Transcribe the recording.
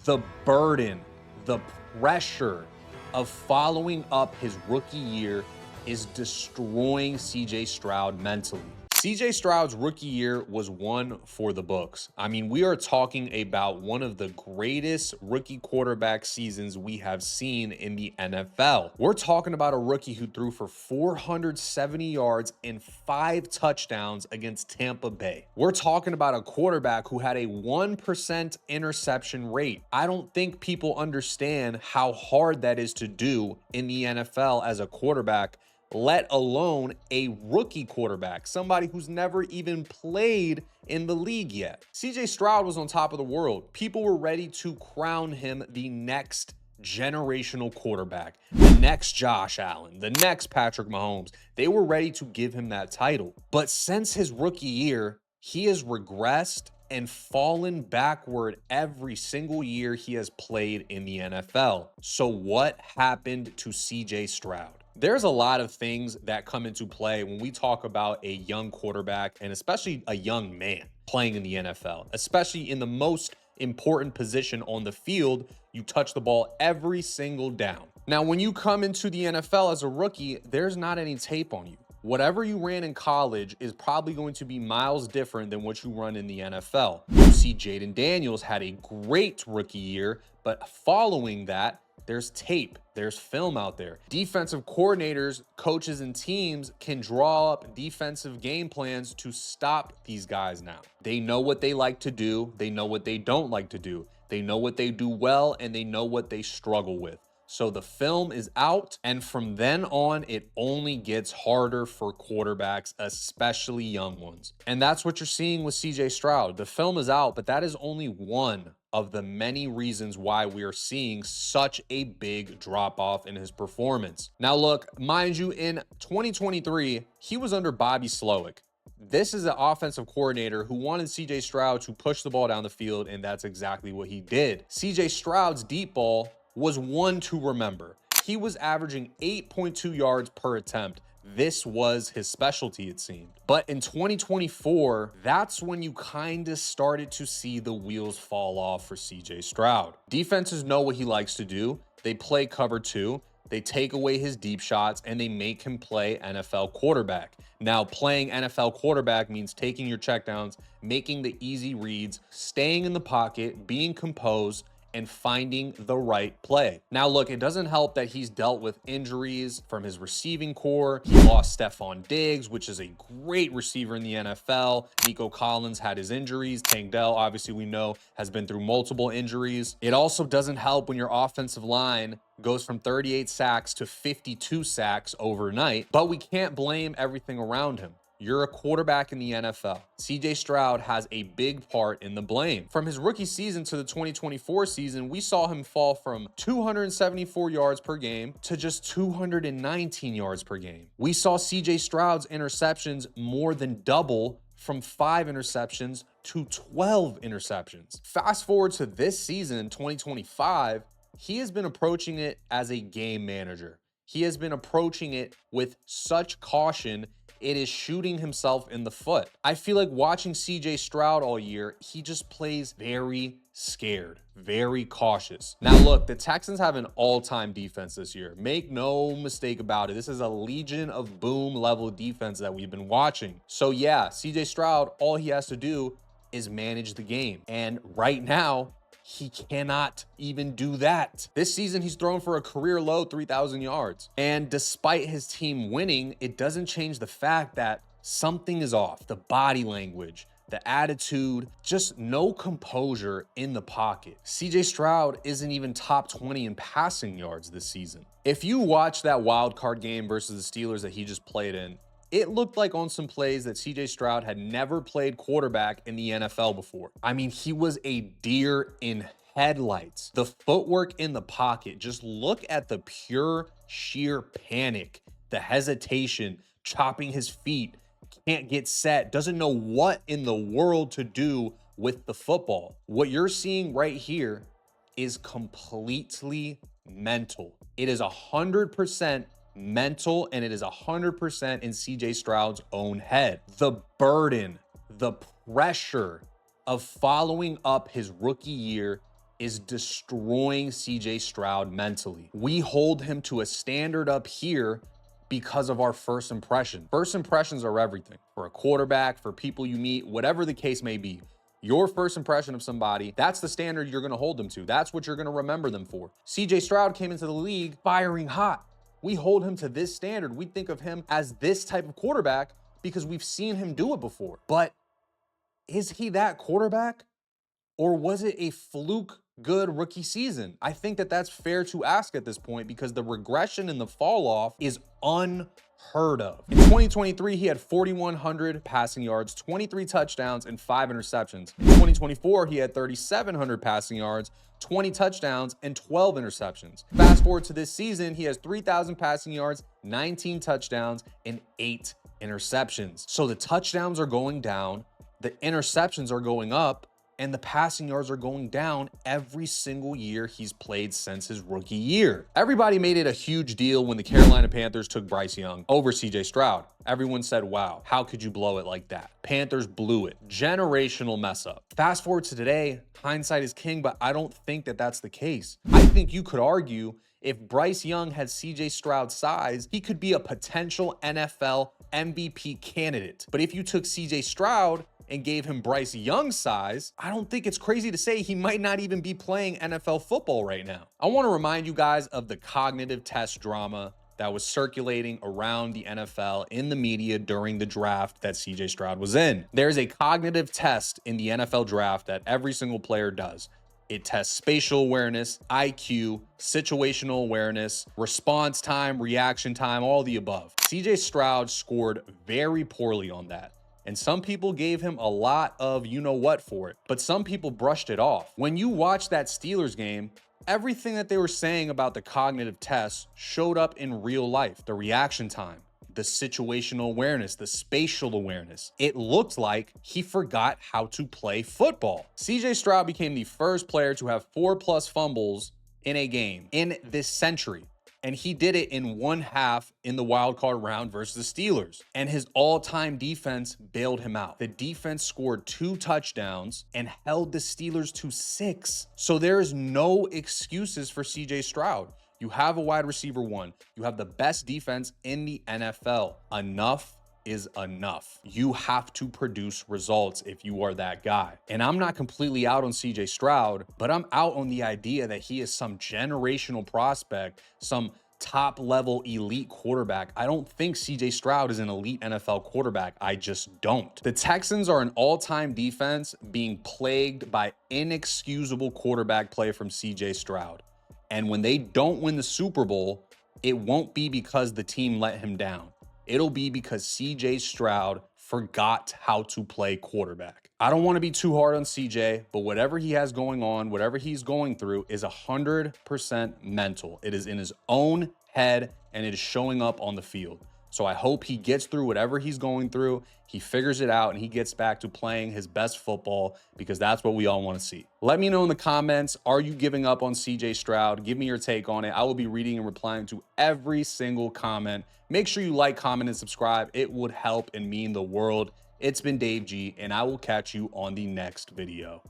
The burden, the pressure of following up his rookie year is destroying CJ Stroud mentally. CJ Stroud's rookie year was one for the books. I mean, we are talking about one of the greatest rookie quarterback seasons we have seen in the NFL. We're talking about a rookie who threw for 470 yards and 5 touchdowns against Tampa Bay. We're talking about a quarterback who had a 1% interception rate. I don't think people understand how hard that is to do in the NFL as a quarterback, let alone a rookie quarterback, somebody who's never even played in the league yet. CJ Stroud was on top of the world. People were ready to crown him the next generational quarterback, the next Josh Allen, the next Patrick Mahomes. They were ready to give him that title. But since his rookie year, he has regressed and fallen backward every single year he has played in the NFL. So what happened to CJ Stroud? There's a lot of things that come into play when we talk about a young quarterback and especially a young man playing in the NFL, especially in the most important position on the field. You touch the ball every single down. Now, when you come into the NFL as a rookie, there's not any tape on you. Whatever you ran in college is probably going to be miles different than what you run in the NFL. You see Jaden Daniels had a great rookie year, but following that, there's tape, there's film out there. Defensive coordinators, coaches, and teams can draw up defensive game plans to stop these guys now. They know what they like to do. They know what they don't like to do. They know what they do well, and they know what they struggle with. So the film is out, and from then on, it only gets harder for quarterbacks, especially young ones. And that's what you're seeing with CJ Stroud. The film is out, but that is only one of the many reasons why we are seeing such a big drop-off in his performance. Now look, mind you, in 2023, he was under Bobby Slowick. This is an offensive coordinator who wanted CJ Stroud to push the ball down the field, and that's exactly what he did. CJ Stroud's deep ball was one to remember. He was averaging 8.2 yards per attempt. This was his specialty, it seemed. But in 2024, that's when you kind of started to see the wheels fall off for CJ Stroud. Defenses know what he likes to do. They play cover 2. They take away his deep shots and they make him play NFL quarterback. Now, playing NFL quarterback means taking your checkdowns, making the easy reads, staying in the pocket, being composed, and finding the right play. Now, look, it doesn't help that he's dealt with injuries from his receiving core. He lost Stephon Diggs, which is a great receiver in the NFL. Nico Collins had his injuries. Tank Dell, obviously, we know, has been through multiple injuries. It also doesn't help when your offensive line goes from 38 sacks to 52 sacks overnight, but we can't blame everything around him. You're a quarterback in the NFL. CJ Stroud has a big part in the blame. From his rookie season to the 2024 season, we saw him fall from 274 yards per game to just 219 yards per game. We saw CJ Stroud's interceptions more than double from 5 interceptions to 12 interceptions. Fast forward to this season, 2025, he has been approaching it as a game manager. He has been approaching it with such caution, it is shooting himself in the foot. I feel like watching CJ Stroud all year, he just plays very scared, very cautious. Now look, the Texans have an all-time defense this year. Make no mistake about it. This is a Legion of Boom level defense that we've been watching. So yeah, CJ Stroud, all he has to do is manage the game. And right now, he cannot even do that. This season, he's thrown for a career low 3,000 yards. And despite his team winning, it doesn't change the fact that something is off. The body language, the attitude, just no composure in the pocket. CJ Stroud isn't even top 20 in passing yards this season. If you watch that wild card game versus the Steelers that he just played in, it looked like on some plays that CJ Stroud had never played quarterback in the NFL before. I mean, he was a deer in headlights. The footwork in the pocket, just look at the pure sheer panic, the hesitation, chopping his feet, can't get set, doesn't know what in the world to do with the football. What you're seeing right here is completely mental. It is 100% mental, and it is 100% in CJ Stroud's own head. The burden, the pressure of following up his rookie year is destroying CJ Stroud mentally. We hold him to a standard up here because of our first impression. First impressions are everything. For a quarterback, for people you meet, whatever the case may be. Your first impression of somebody, that's the standard you're gonna hold them to. That's what you're gonna remember them for. CJ Stroud came into the league firing hot. We hold him to this standard. We think of him as this type of quarterback because we've seen him do it before. But is he that quarterback? Or was it a fluke good rookie season? I think that that's fair to ask at this point because the regression and the fall off is unheard of. In 2023, he had 4,100 passing yards, 23 touchdowns, and 5 interceptions. In 2024, he had 3,700 passing yards, 20 touchdowns, and 12 interceptions. Fast forward to this season, he has 3,000 passing yards, 19 touchdowns, and 8 interceptions. So the touchdowns are going down, the interceptions are going up, and the passing yards are going down every single year he's played since his rookie year. Everybody made it a huge deal when the Carolina Panthers took Bryce Young over CJ Stroud. Everyone said, wow, how could you blow it like that? Panthers blew it. Generational mess up. Fast forward to today, hindsight is king, but I don't think that that's the case. I think you could argue if Bryce Young had CJ Stroud's size, he could be a potential NFL MVP candidate. But if you took CJ Stroud and gave him Bryce Young's size, I don't think it's crazy to say he might not even be playing NFL football right now. I want to remind you guys of the cognitive test drama that was circulating around the NFL in the media during the draft that CJ Stroud was in. There's a cognitive test in the NFL draft that every single player does. It tests spatial awareness, IQ, situational awareness, response time, reaction time, all the above. CJ Stroud scored very poorly on that. And some people gave him a lot of you-know-what for it, but some people brushed it off. When you watch that Steelers game, everything that they were saying about the cognitive tests showed up in real life. The reaction time, the situational awareness, the spatial awareness. It looked like he forgot how to play football. CJ Stroud became the first player to have 4+ fumbles in a game in this century. And he did it in one half in the wild card round versus the Steelers. And his all-time defense bailed him out. The defense scored 2 touchdowns and held the Steelers to 6. So there is no excuses for CJ Stroud. You have a wide receiver 1. You have the best defense in the NFL. Enough is enough. You have to produce results if you are that guy. And I'm not completely out on CJ Stroud, but I'm out on the idea that he is some generational prospect, some top-level elite quarterback. I don't think CJ Stroud is an elite NFL quarterback. I just don't. The Texans are an all-time defense being plagued by inexcusable quarterback play from CJ Stroud. And when they don't win the Super Bowl, it won't be because the team let him down. It'll be because CJ Stroud forgot how to play quarterback. I don't want to be too hard on CJ, but whatever he has going on, whatever he's going through is 100% mental. It is in his own head and it is showing up on the field. So I hope he gets through whatever he's going through, he figures it out, and he gets back to playing his best football because that's what we all want to see. Let me know in the comments, are you giving up on CJ Stroud? Give me your take on it. I will be reading and replying to every single comment. Make sure you like, comment, and subscribe. It would help and mean the world. It's been Dave G, and I will catch you on the next video.